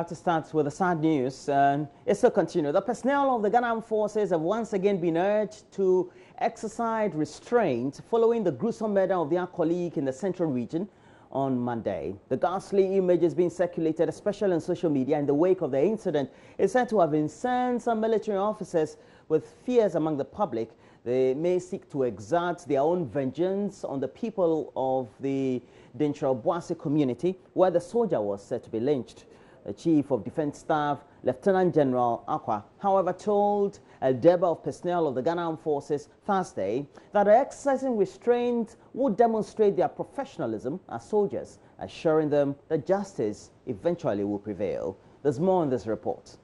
have to start with the sad news, and it's still continued. The personnel of the Ghana Armed Forces have once again been urged to exercise restraint following the gruesome murder of their colleague in the central region on Monday. The ghastly images being circulated, especially on social media, in the wake of the incident, is said to have incensed some military officers with fears among the public. They may seek to exert their own vengeance on the people of the Denkyira-Obuasi community, where the soldier was said to be lynched. The Chief of Defense Staff, Lieutenant General Akwa, however, told a Deba of personnel of the Ghana Armed Forces Thursday that exercising restraint would demonstrate their professionalism as soldiers, assuring them that justice eventually will prevail. There's more in this report.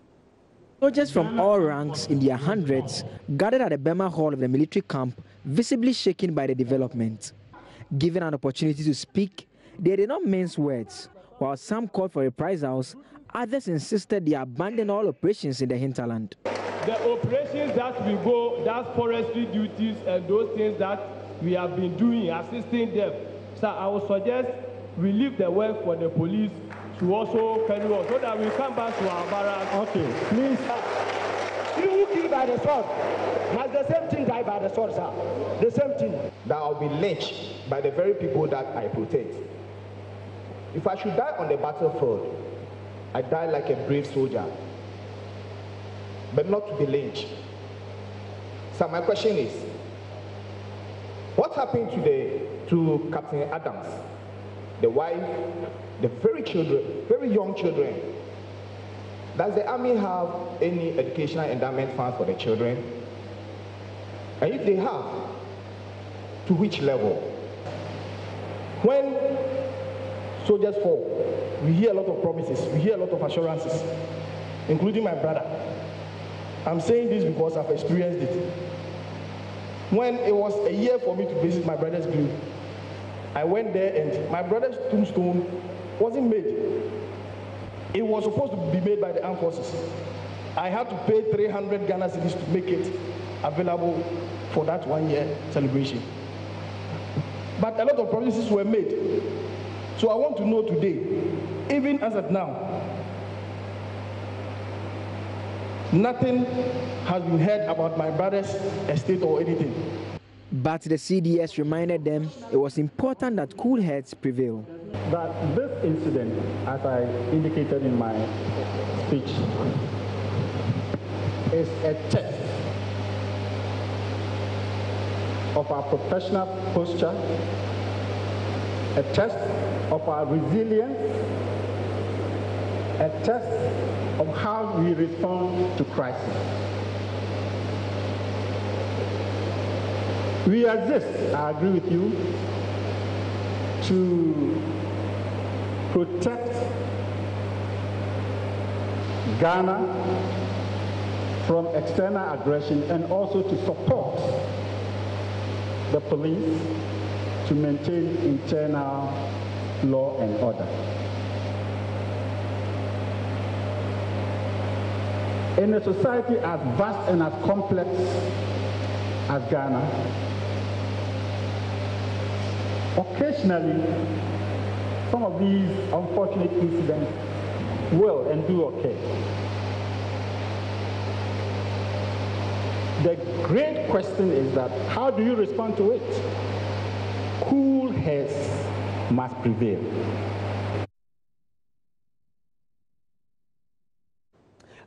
Soldiers from all ranks in their hundreds gathered at the Bema Hall of the military camp, visibly shaken by the development. Given an opportunity to speak, they did not mince words. While some called for reprisals, others insisted they abandon all operations in the hinterland. The operations that we go, that's forestry duties and those things that we have been doing, assisting them. So I would suggest we leave the work for the police to also carry on so that we come back to our barracks. Okay, please. You who killed by the sword, must the same thing die by the sword, sir? The same thing. That I'll be lynched by the very people that I protect. If I should die on the battlefield, I die like a brave soldier, but not to be lynched. So my question is, what happened to Captain Adams, the wife, the very young children? Does the army have any educational endowment funds for the children? And if they have, to which level? When soldiers fall, we hear a lot of promises, we hear a lot of assurances, including my brother. I'm saying this because I've experienced it. When it was a year for me to visit my brother's grave, I went there and my brother's tombstone wasn't made. It was supposed to be made by the armed forces. I had to pay 300 Ghana cedis to make it available for that 1 year celebration. But a lot of promises were made. So I want to know today, even as of now, nothing has been heard about my brother's estate or anything. But the CDS reminded them it was important that cool heads prevail. That this incident, as I indicated in my speech, is a test of our professional posture, a test of our resilience, a test of how we respond to crisis. We exist, I agree with you, to protect Ghana from external aggression and also to support the police to maintain internal law and order. In a society as vast and as complex as Ghana, occasionally some of these unfortunate incidents will and do occur. The great question is that how do you respond to it? Cool heads must prevail.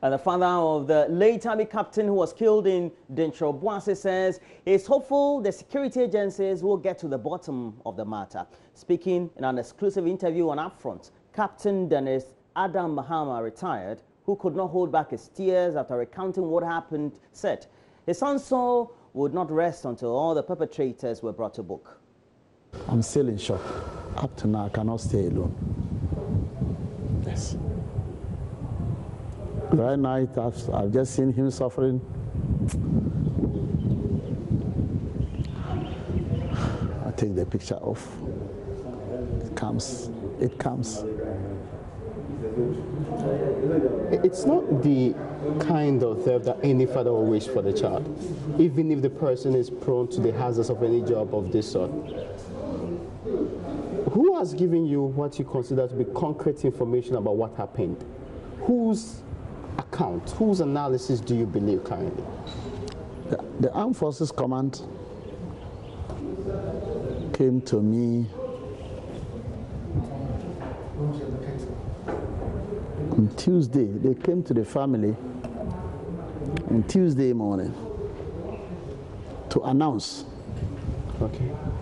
And the father of the late Army captain who was killed in Denkyira-Obuasi says he is hopeful the security agencies will get to the bottom of the matter. Speaking in an exclusive interview on Upfront, Captain Dennis Adam Mahama, retired, who could not hold back his tears after recounting what happened, said his son's soul would not rest until all the perpetrators were brought to book. I'm still in shock. Up to now, I cannot stay alone. Yes. Right now, I've just seen him suffering. I take the picture off. It comes. It's not the kind of theft that any father will wish for the child, even if the person is prone to the hazards of any job of this sort. Who has given you what you consider to be concrete information about what happened? whose account, whose analysis do you believe currently? The Armed Forces Command came to me on Tuesday. They came to the family on Tuesday morning to announce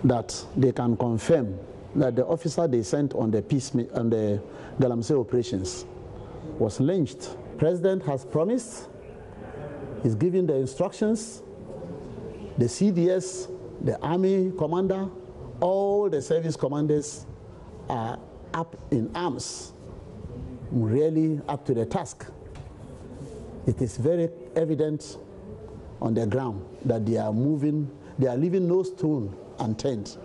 that they can confirm that the officer they sent on the Galamsey operations was lynched. President has promised, he's giving the instructions, the CDS, the army commander, all the service commanders are up in arms, really up to the task. It is very evident on the ground that they are moving, they are leaving no stone unturned.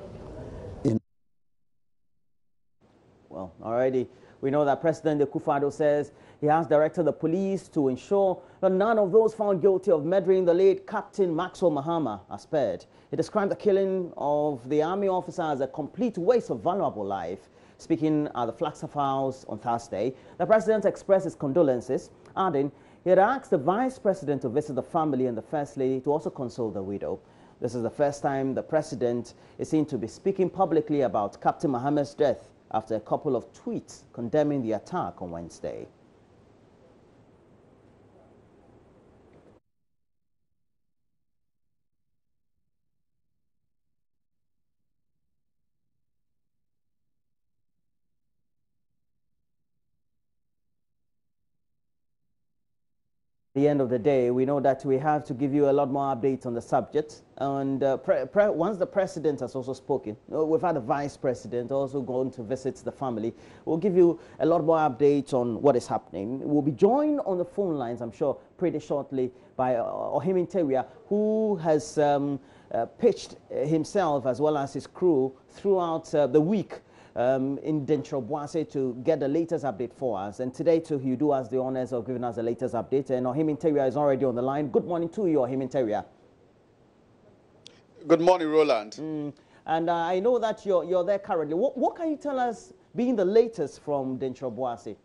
Well, already we know that President Akufo-Addo says he has directed the police to ensure that none of those found guilty of murdering the late Captain Maxwell Mahama are spared. He described the killing of the army officer as a complete waste of valuable life. Speaking at the Flagstaff House on Thursday, the president expressed his condolences, adding he had asked the vice president to visit the family and the first lady to also console the widow. This is the first time the president is seen to be speaking publicly about Captain Mahama's death after a couple of tweets condemning the attack on Wednesday. At the end of the day, we know that we have to give you a lot more updates on the subject. And once the president has also spoken, we've had the vice president also going to visit the family. We'll give you a lot more updates on what is happening. We'll be joined on the phone lines, I'm sure, pretty shortly by Ohimini, who has pitched himself as well as his crew throughout the week in Denkyira-Obuasi to get the latest update for us. And today, too, you do us the honors of giving us the latest update. And Ohimini is already on the line. Good morning to you, Ohimini. Good morning, Roland. And I know that you're there currently. What can you tell us being the latest from Denkyira-Obuasi?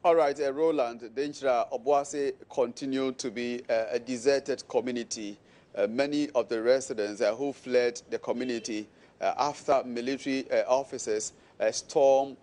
All right, Roland, Denkyira-Obuasi continued to be a deserted community. Many of the residents who fled the community after military officers stormed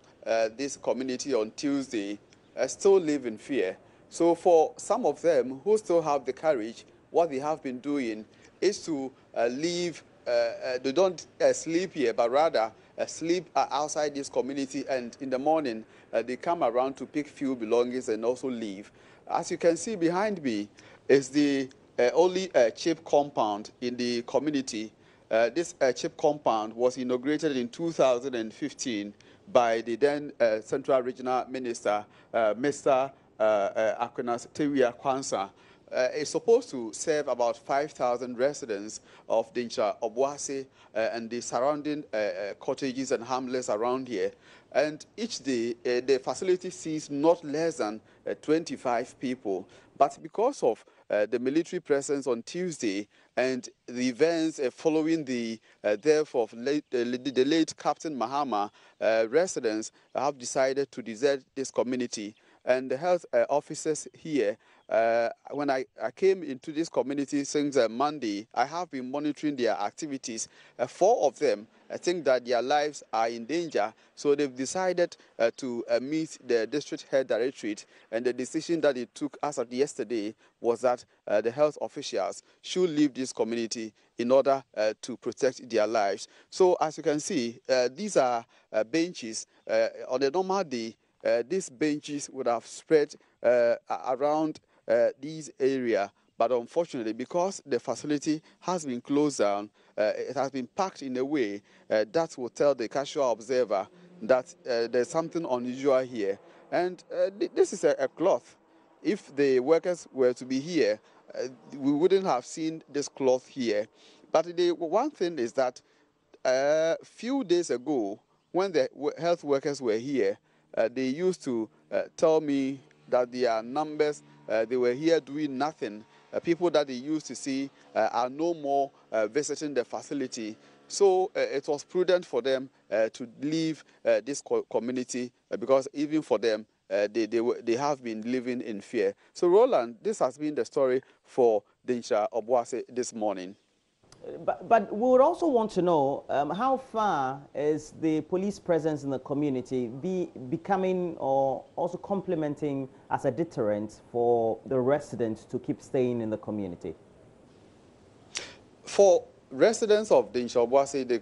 this community on Tuesday still live in fear. So for some of them who still have the courage, what they have been doing is to leave. They don't sleep here, but rather sleep outside this community, and in the morning they come around to pick few belongings and also leave. As you can see behind me is the only chip compound in the community. This chip compound was inaugurated in 2015 by the then Central Regional Minister, Mr. Akwenas Tewia Kwansa. It's supposed to serve about 5,000 residents of Denkyira-Obuasi and the surrounding cottages and hamlets around here. And each day, the facility sees not less than 25 people. But because of the military presence on Tuesday and the events following the death of the late Captain Mahama, residents have decided to desert this community. And the health officers here, when I came into this community since Monday, I have been monitoring their activities. 4 of them, I think that their lives are in danger, so they've decided to meet the district head directorate, and the decision that they took as of yesterday was that the health officials should leave this community in order to protect their lives. So as you can see, these are benches. On a normal day, these benches would have spread around this area, but unfortunately, because the facility has been closed down, it has been packed in a way that will tell the casual observer that there's something unusual here. And this is a cloth. If the workers were to be here, we wouldn't have seen this cloth here. But the one thing is that a few days ago, when the health workers were here, they used to tell me that their numbers, they were here doing nothing. People that they used to see are no more visiting the facility. So it was prudent for them to leave this community because even for them, they have been living in fear. So, Roland, this has been the story for Denkyira-Obuasi this morning. But we would also want to know how far is the police presence in the community becoming or also complementing as a deterrent for the residents to keep staying in the community? For residents of Denkyira-Obuasi,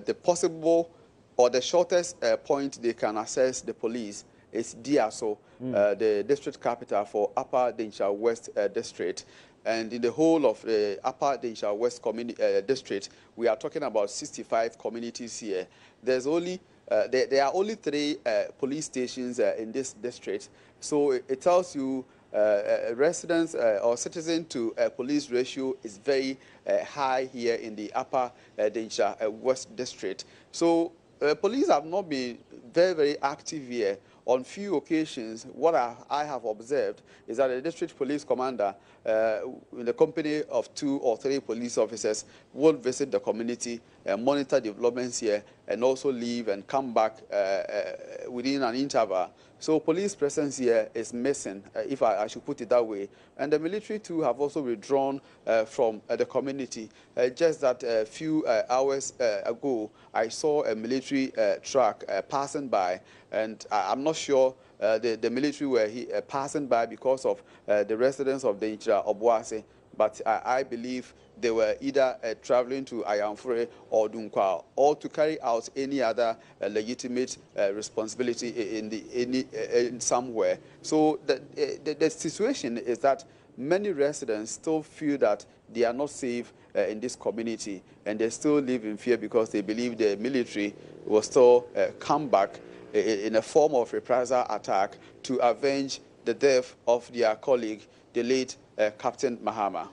the possible or the shortest point they can access the police is Diaso, the district capital for Upper Denkyira West District. And in the whole of the Upper Denkyira West district, we are talking about 65 communities here. There are only 3 police stations in this district. So it tells you residents or citizen to police ratio is very high here in the Upper Denkyira West district. So police have not been very, very active here. On few occasions, what I have observed is that the district police commander, in the company of 2 or 3 police officers, will visit the community, monitor developments here, and also leave and come back within an interval. So police presence here is missing, if I should put it that way. And the military too have also withdrawn from the community. Just that a few hours ago, I saw a military truck passing by, and I'm not sure the military were passing by because of the residents of Denkyira-Obuasi, but I believe they were either traveling to Ayamfure or Dunkwa, or to carry out any other legitimate responsibility in somewhere. So the situation is that many residents still feel that they are not safe in this community, and they still live in fear because they believe the military will still come back in a form of reprisal attack to avenge the death of their colleague, the late Captain Mahama.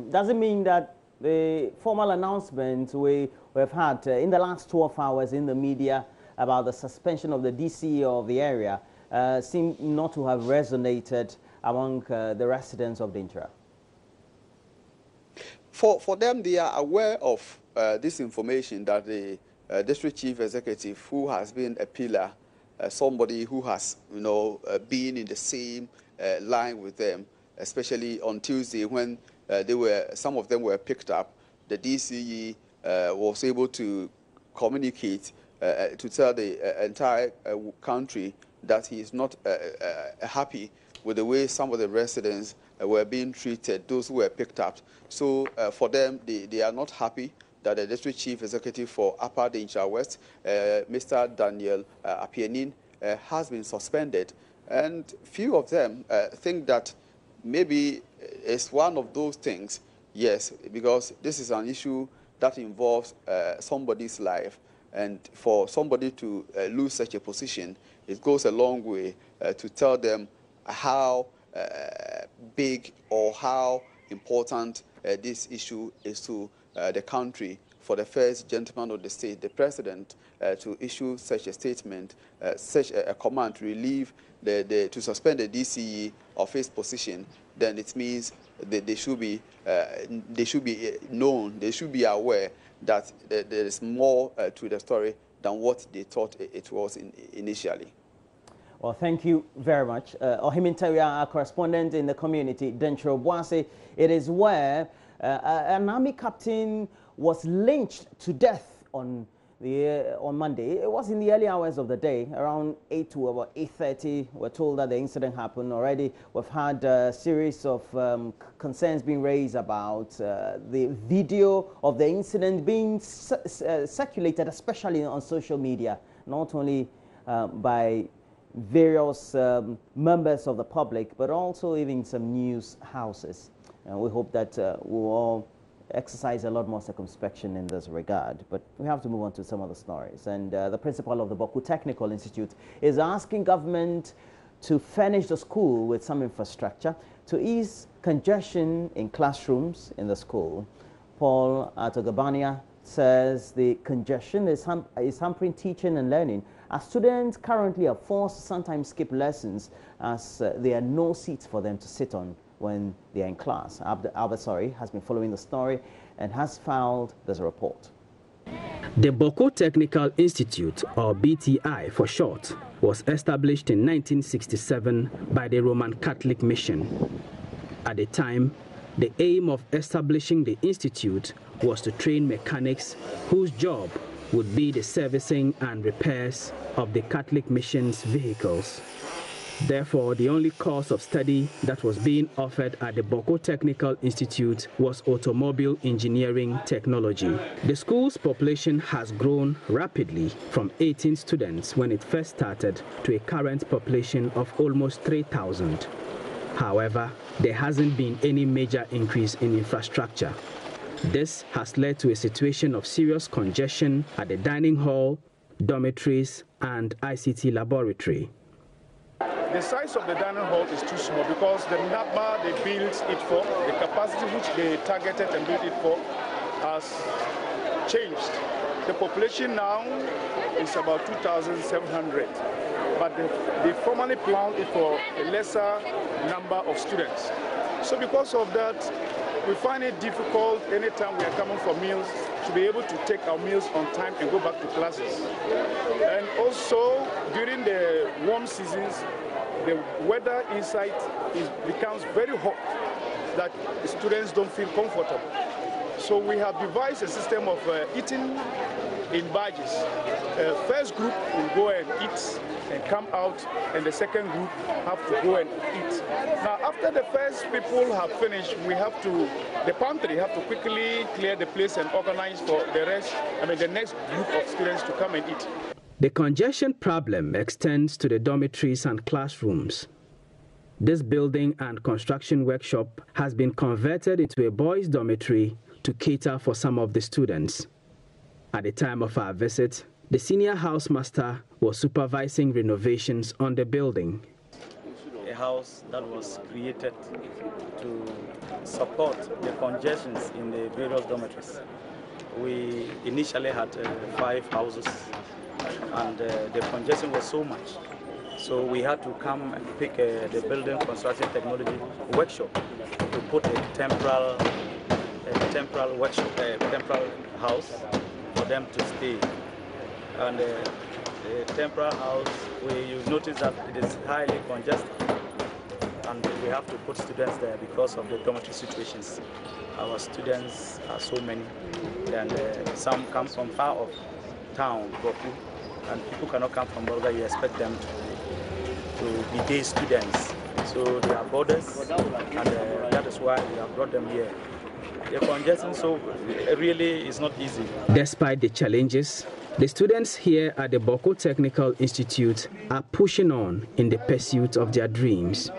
Does it mean that the formal announcement we have had in the last 12 hours in the media about the suspension of the DCE of the area seem not to have resonated among the residents of Denkyira? For them, they are aware of this information that the district chief executive, who has been a pillar, somebody who has been in the same line with them, especially on Tuesday when some of them were picked up. The DCE was able to communicate to tell the entire country that he is not happy with the way some of the residents were being treated, those who were picked up. So for them, they are not happy that the district chief executive for Upper Denkyira West, Mr. Daniel Apienin, has been suspended. And few of them think that maybe it's one of those things, yes, because this is an issue that involves somebody's life. And for somebody to lose such a position, it goes a long way to tell them how big or how important this issue is to the country, for the first gentleman of the state, the president, to issue such a statement, such a command to relieve to suspend the DCE of his position. Then it means that they should be known, they should be aware that there is more to the story than what they thought it was initially. Well, thank you very much. Ohimintaria, our correspondent in the community, Denkyira-Obuasi. It is where an army captain was lynched to death on Monday. It was in the early hours of the day, around 8 to about 8:30. We're told that the incident happened already. We've had a series of concerns being raised about the video of the incident being circulated, especially on social media, not only by various members of the public, but also even some news houses. We hope that we'll all exercise a lot more circumspection in this regard. But we have to move on to some of the stories. And the principal of the Bawku Technical Institute is asking government to furnish the school with some infrastructure to ease congestion in classrooms in the school. Paul Atogabania says the congestion is hampering teaching and learning, as students currently are forced to sometimes skip lessons as there are no seats for them to sit on when they are in class. Albert has been following the story and has filed this report. The Bawku Technical Institute, or BTI for short, was established in 1967 by the Roman Catholic Mission. At the time, the aim of establishing the institute was to train mechanics whose job would be the servicing and repairs of the Catholic Mission's vehicles. Therefore, the only course of study that was being offered at the Bawku Technical Institute was automobile engineering technology. The school's population has grown rapidly from 18 students when it first started to a current population of almost 3,000. However, there hasn't been any major increase in infrastructure. This has led to a situation of serious congestion at the dining hall, dormitories, and ICT laboratory. The size of the dining hall is too small because the number they built it for, the capacity which they targeted and built it for, has changed. The population now is about 2,700, but they formerly planned it for a lesser number of students. So because of that, we find it difficult anytime we are coming for meals to be able to take our meals on time and go back to classes. And also during the warm seasons, the weather inside becomes very hot that the students don't feel comfortable. So we have devised a system of eating in batches. First group will go and eat and come out, and the second group have to go and eat. Now, after the first people have finished, the pantry have to quickly clear the place and organize for the next group of students to come and eat. The congestion problem extends to the dormitories and classrooms. This building and construction workshop has been converted into a boys' dormitory to cater for some of the students. At the time of our visit, the senior housemaster was supervising renovations on the building. A house that was created to support the congestions in the various dormitories. We initially had 5 houses, and the congestion was so much. So we had to come and pick the building construction technology workshop to put a temporal workshop, temporal house for them to stay. And the temporal house, you notice that it is highly congested, and we have to put students there because of the dormitory situations. Our students are so many, and some come from far off town, Bawku, and people cannot come from Bolga. You expect them to be day students. So they are boarders, and that is why we have brought them here. The congestion, so really is not easy. Despite the challenges, the students here at the Bawku Technical Institute are pushing on in the pursuit of their dreams.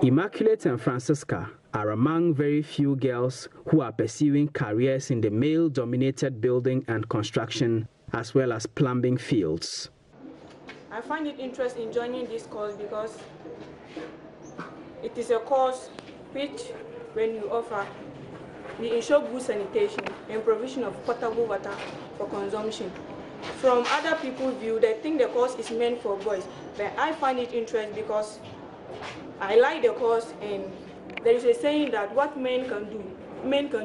Immaculate and Francisca are among very few girls who are pursuing careers in the male-dominated building and construction as well as plumbing fields. I find it interesting in joining this course because it is a course which, when you offer, we ensure good sanitation and provision of potable water for consumption. From other people's view, they think the course is meant for boys, but I find it interesting because I like the course, and there is a saying that what men can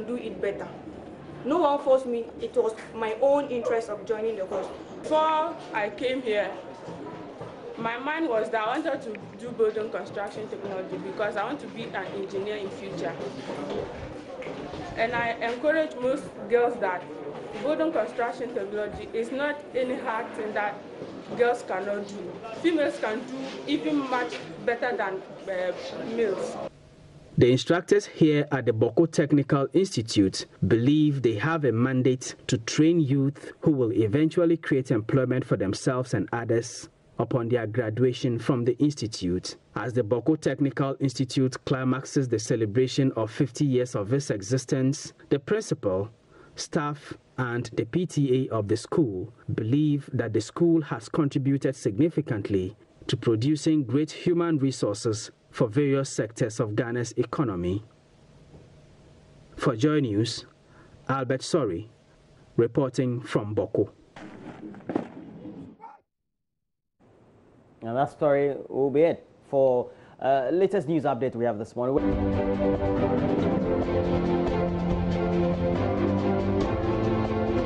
do it better. No one forced me. It was my own interest of joining the course. Before I came here, my mind was that I wanted to do building construction technology because I want to be an engineer in future. And I encourage most girls that building construction technology is not any hard thing that girls cannot do. Females can do even much better than males. The instructors here at the Bawku Technical Institute believe they have a mandate to train youth who will eventually create employment for themselves and others upon their graduation from the institute. As the Bawku Technical Institute climaxes the celebration of 50 years of its existence, the principal, staff, and the PTA of the school believe that the school has contributed significantly to producing great human resources for various sectors of Ghana's economy. For JoyNews, Albert Sori, reporting from Bawku. Now that story will be it for latest news update we have this morning.